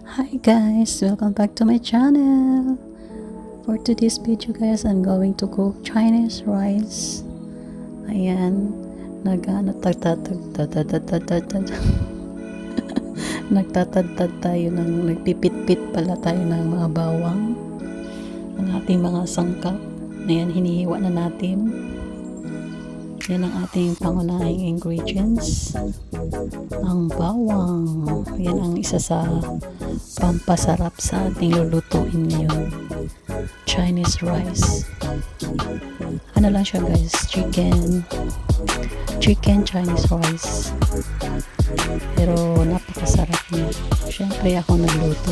Hi guys, welcome back to my channel. For today's video guys, I'm going to cook Chinese rice. Ayan, nagtatadtad tayo nagpipit-pit pala tayo ng mga bawang, ang ating mga sangkap. Ayan, hinihiwa na natin. Yan ang ating pangunahing ingredients. Ang bawang. Yan ang isa sa pampasarap sa ating lulutuin ngayon. Chinese rice. Ano lang siya guys? Chicken Chinese rice. Pero napakasarap niya. Siyempre ako nagluto.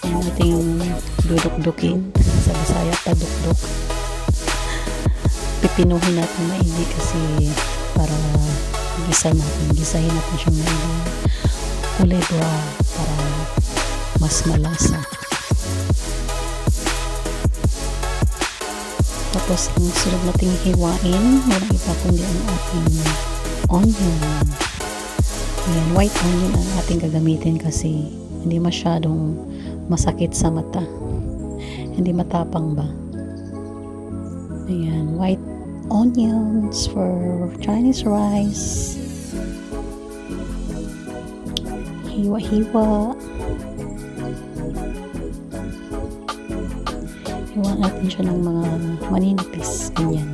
Yan ating duduk-dukin. Sa Bisaya, padukduk. Pipinuhin natin maigi kasi para gisahin natin siyang maigi kulay brown para mas malasa. Tapos ang sunod nating hiwain, walang iba kundi ang ating onion. Ayan, white onion ang ating gagamitin kasi hindi masyadong masakit sa mata, hindi matapang ba. Ayan, white onions for Chinese rice. Hiwa-hiwa. Hiwa natin siya ng mga maninipis. Ganyan.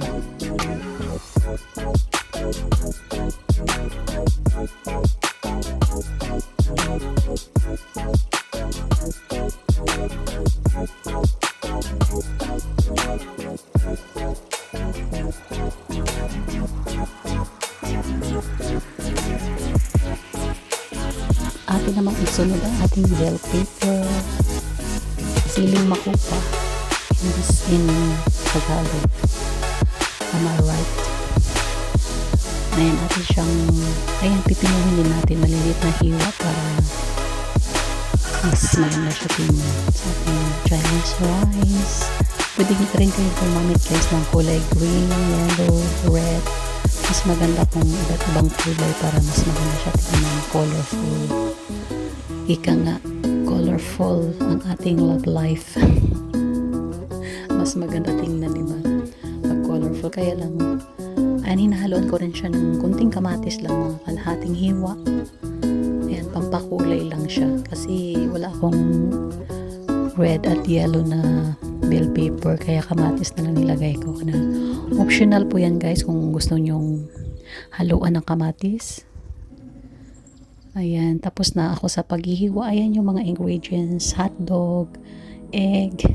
Atin namang isunod ang ating bell pepper, siling makupa in Tagalog. Am I right? Ayan, atin siyang pipinuhin din natin maliliit na hiwa para mas maganda siya tingnan sa ating Chinese rice. Pwede nyo rin kayo gumamit guys ng kulay green, yellow, red. Mas maganda kung iba't ibang kulay para mas maganda siya tingnan, colorful. Ika nga, colorful ang ating love life. Mas maganda tingnan, diba? Pag colorful, kaya lang hinahaluan ko rin siya ng kunting kamatis lang, mga kalahating hiwa. Ayan, pampakulay lang siya kasi wala akong red at yellow na bell pepper, kaya kamatis na lang nilagay ko na. Optional po yan guys kung gusto nyong haluan ng kamatis. Ayan, tapos na ako sa paghihiwa. Ayan yung mga ingredients, hotdog, egg.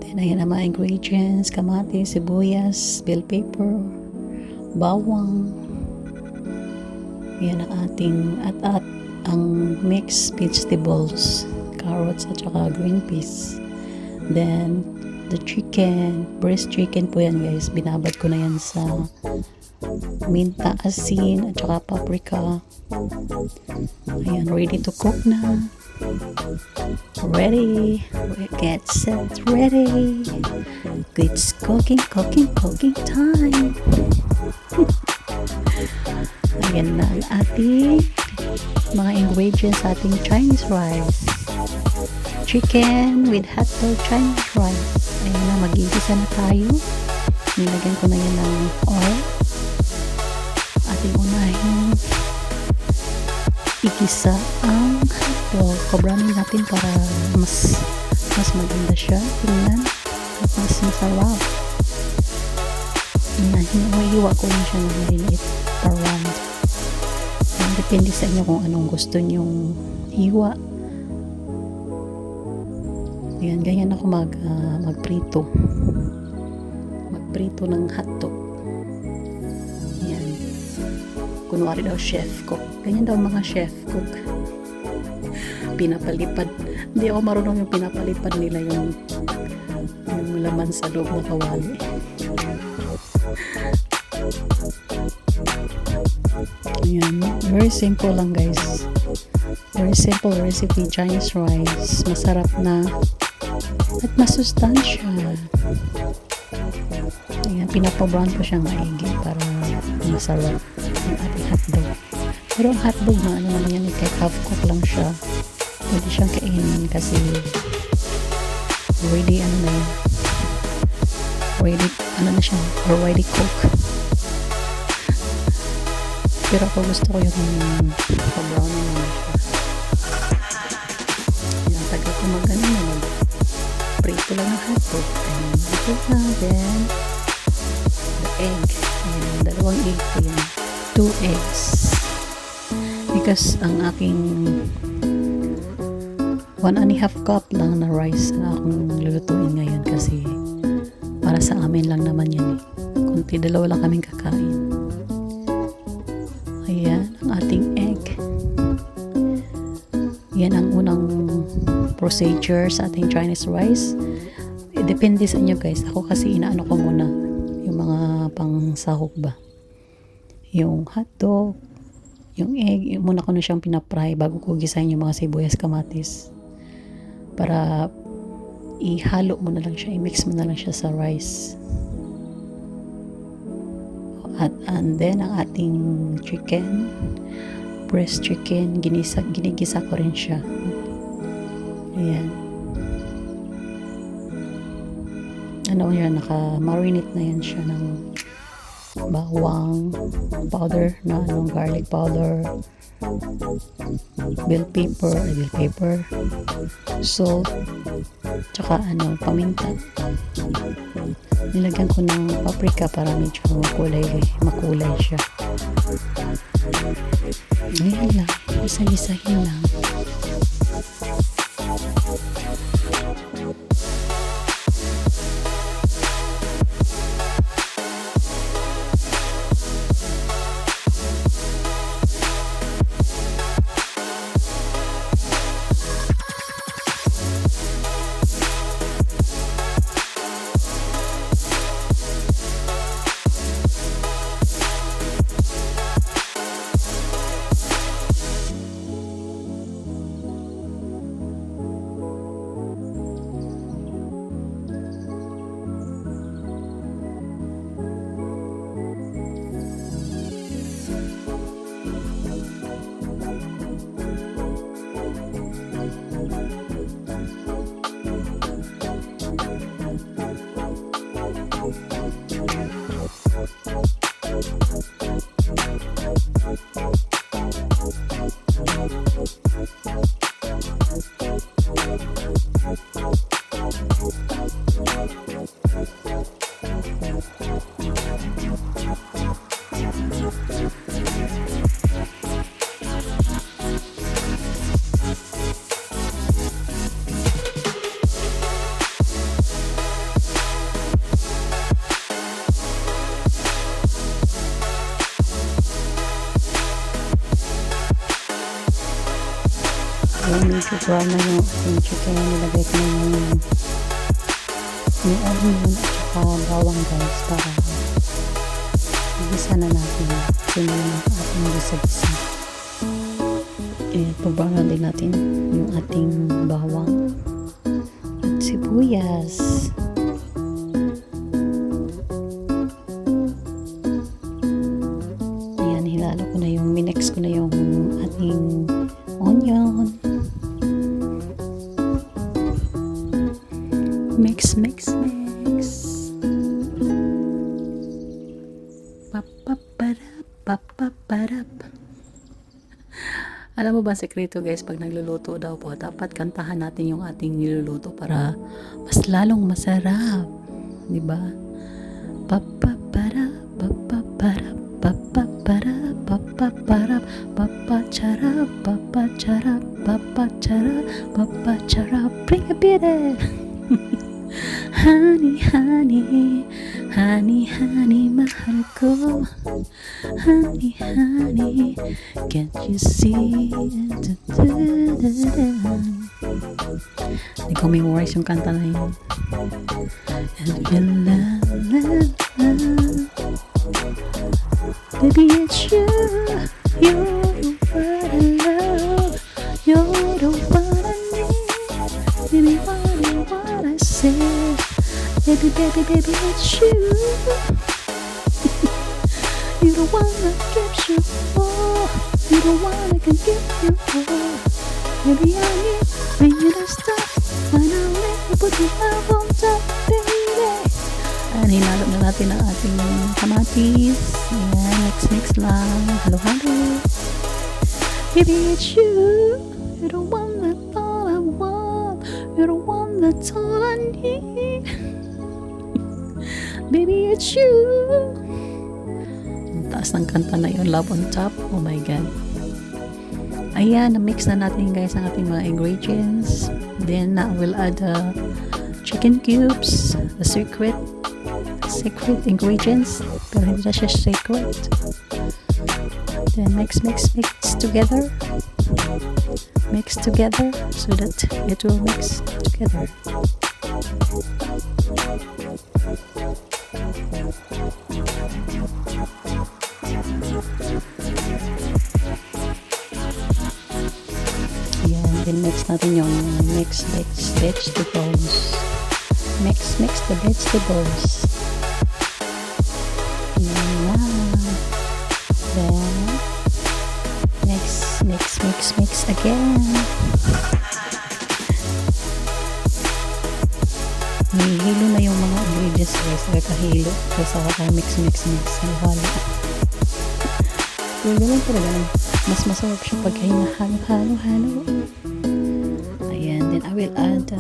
Then ayan ang mga ingredients, kamatis, sibuyas, bell pepper, bawang. Ayan ang ating at ang mixed vegetables, carrots at saka green peas. Then the chicken, breast chicken po yan guys. Binabad ko na yan sa minta, asin, at saka paprika. Ayan, ready to cook na. Ready. Get set, ready. It's cooking time. Ayan na ang ating mga ingredients sa ating Chinese rice. Chicken with hotdog Chinese rice. Ayan na, mag-igisa na tayo. Nilagyan ko na yan ng oil. Ating unahin igisa ang hotdog. Kobramin natin para mas maganda siya tingnan at mas masarap. Hiwa ko lang siya ng maliliit around. Depende sa inyo kung anong gusto nyong hiwa. Ayan, ganyan ako magprito ng hotdog. Ayan, kunwari daw chef cook, ganyan daw mga chef cook, pinapalipad. Hindi ako marunong yung pinapalipad nila yung laman sa loob ng kawali. Ayan, very simple lang guys, very simple recipe, Chinese rice, masarap na at masustansya. Ayan, pinapabrown ko siyang maigi para masarap yung ating hotdog. Pero ang hotdog na ano naman yan, kahit half cook lang siya. Pwede siyang kainin kasi already ano na yun. Already, ano na siya, already cook. Pero ako gusto ko yung pa-brownie na siya. Yung tagal ko mag-ano na prito lang ng hotdog. And ito na, then the egg. Ayan, dalawang egg ko yan. 2 eggs. Because ang aking 1.5 cup lang na rice na akong lulutuin ngayon kasi para sa amin lang naman yan eh. Kunti, dalawa lang kaming kakain. Ayan, ang ating egg. Yan ang unang procedure sa ating Chinese rice. Depende sa inyo guys. Ako kasi inaano ko muna yung mga pang sahog ba. Yung hotdog, yung egg, yung muna ko na siyang pinapry bago ko gisahin yung mga sibuyas, kamatis. Para ihalo mo na lang siya, i-mix mo na lang siya sa rice. And then ang ating chicken, breast chicken, ginigisa ko rin siya. Ayan. Ano yan, naka-marinate na yan siya ng bawang powder na garlic powder, bell pepper, salt, tsaka paminta. Nilagyan ko ng paprika para medyo makulay siya. Ngayon lang, isa-isahin lang. Medyo brown na yung ating chicken. Nilagay ko na yung onion at saka bawang guys para gisa na natin. Sinulan ang ating gisa-gisa. Pabrown na din natin yung ating bawang at sibuyas. Ayan, hilalo ko na yung minix ko na yung ating onion. Mix. Papaparap. Alam mo ba sekreto guys, pag nagluluto daw po, dapat kantahan natin yung ating niluluto para mas lalong masarap. Diba? Papaparap, papaparap, papaparap, papaparap, papacharap, papacharap, papacharap, papacharap, bring a bit honey, honey, honey, honey, mahal ko. Honey, honey, can't you see? Hindi ko memorize yung kanta na yun. And feel love, baby, it's you. You're the one I love. You're the one I need. Baby, what I say. Baby, baby, baby, it's you. You're the one that gives you all. You're the one that can give you all. Baby, I need when you don't stop. Finally, you put your love on top, baby. Ayan, hinalo na natin ang ating kamatis. Ayan, mix lang. Halo-halo. Baby, it's you. You're the one that's all I want. You're the one that's all I need. Baby, it's you. Ang taas ng kanta na yun, Love on Top. Oh my God. Ayan, na-mix na natin guys ang ating mga ingredients. Then, I will add chicken cubes, the secret ingredients. Pero hindi na siya secret. Then, mix together. Mix together so that it will mix together. Then mix natin yung mix vegetables. Mix the vegetables. Ayan na. Then mix again. Hihilo na yung mga ingredients guys. Kahilo. Kasi kaya mix. Halo-halo. Yung ganun talaga. Mas masarap siya pag halo-halo. Ayan. Then I will add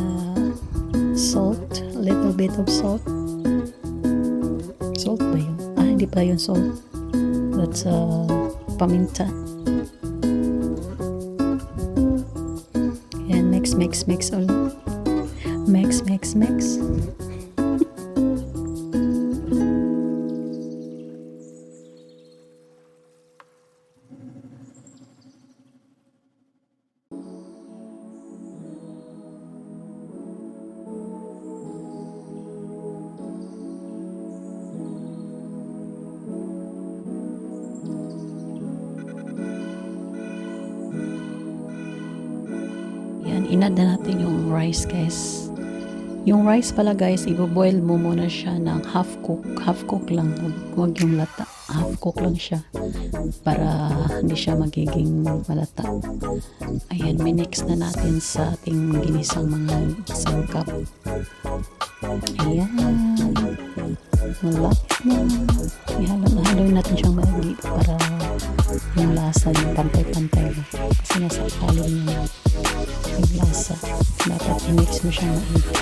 salt. A little bit of salt. Salt ba yun? Hindi pa yun salt. That's paminta. Ayan. Mix ulit. Mix. Inad na natin yung rice guys. Yung rice pala guys, i-boil mo muna siya ng half cook lang, huwag yung lata, half cook lang siya para hindi siya magiging malata. Ayan, minix na natin sa ating ginisang mga sangkap. Ayan, malapit na. Ihalo natin siyang maigi para yung lasa yung pantay-pantay kasi nasa kalim yung lasa. Dapat i-mix mo siyang maigi.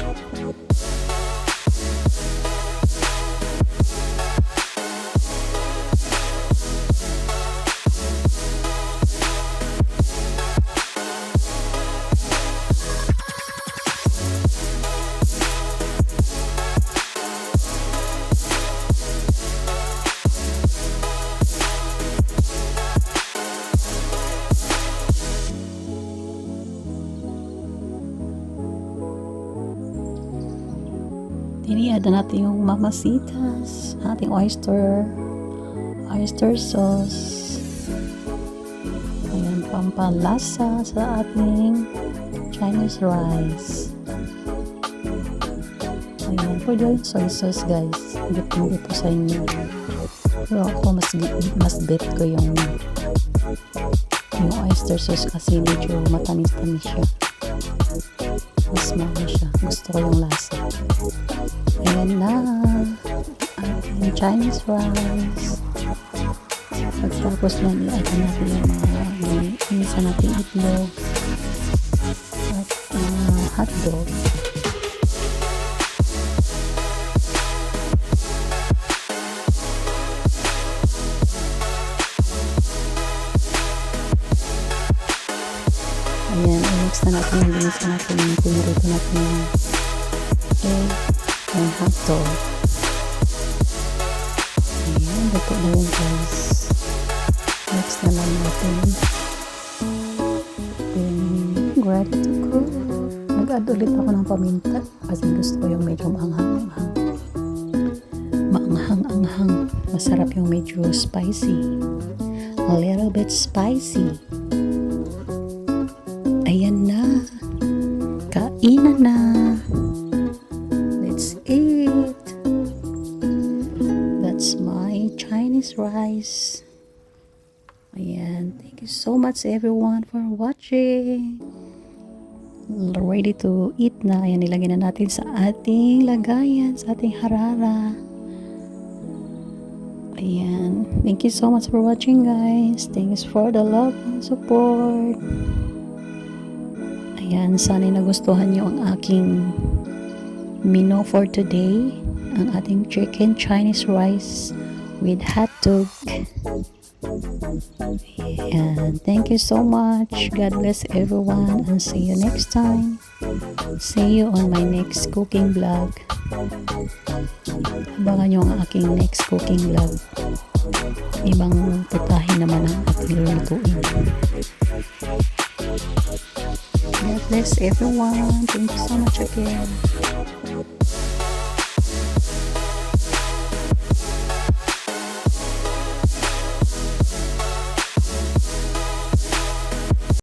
Iniada natin yung mamasitas, ating oyster sauce. Ayan, pampalasa sa ating Chinese rice. Ayan, pwede yung soy sauce guys. Depende po sa inyo. Pero ako mas bet ko yung oyster sauce kasi medyo matamis-tamis siya. Mas mahal siya. Gusto ko yung lasa. Ayan na ating Chinese rice. Pagtapos lang i-add natin yung mga inisa natin itlog at hotdog. Ayan, i-mix na natin yung inisa natin yung pinirito natin yung egg and hotdog. Ayan, luto na yun guys. Mix na lang natin. Then, ready to cook. Nag-add ulit ako ng paminta kasi gusto ko yung medyo maanghang-anghang. Maanghang-anghang. Masarap yung medyo spicy. A little bit spicy. Ayan na. Kainan na. Let's eat. That's my Chinese rice. Ayan. Thank you so much everyone for watching. ready to eat na. Ayan, nilagay na natin sa ating lagayan, sa ating harara. Ayan. Thank you so much for watching, guys. Thanks for the love and support. Ayan, sana'y nagustuhan nyo ang aking menu for today. Ang ating chicken Chinese rice with hot dog. Ayan, thank you so much. God bless everyone and see you next time. See you on my next cooking vlog. Abangan nyo ang aking next cooking vlog. Ibang putahe naman ang ating lulutuin. God bless everyone. Thank you so much again.